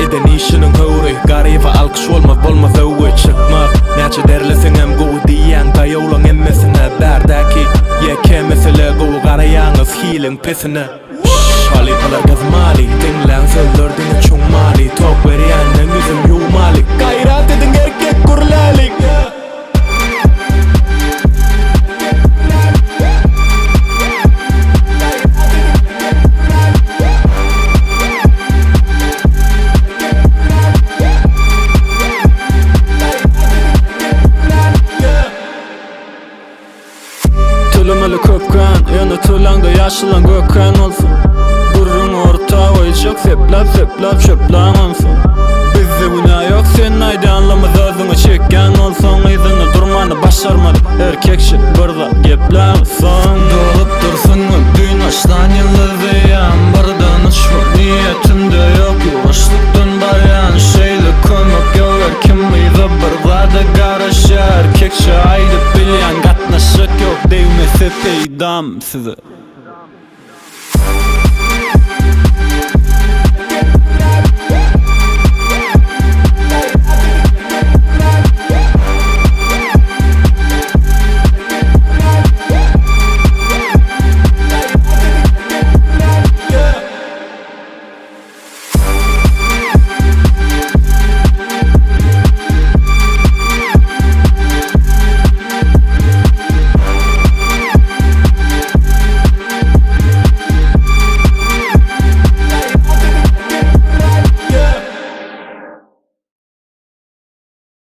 eden işinin hövri Gariba alkış bolmaz öwe çıkmak Näçe derleseň hem gowy diýen gaýawlaň emmesine Bärdäki ýeke mesele gowy garaýaňyz hileň pesine Şalipalar gazmali, dinlän sözlerdin çoňmali Tok berýänden yüzüm ýuwmali Gaýrat edin erkek gurlalik Tülümeli köpkän, ýöne tülaňda ýaşylan gökän bolsun Gurrun orta oýjak seplap şöpläňänsin Bizde günah ýok sen aýdanlamaz özüňi çekýän bolsaň Yzyny durmany başarmady erkekşi birda gepläňsin Dolup dursunmy düýnaşdan ýyldızýan birden şu niýetimde ýok ýuwaşlykdan barýan şeýle kömek ýöwer kim bize bir zada garaşar erkekşi aýdyp bilýän gatnaşyk ýok diýmese peýdam size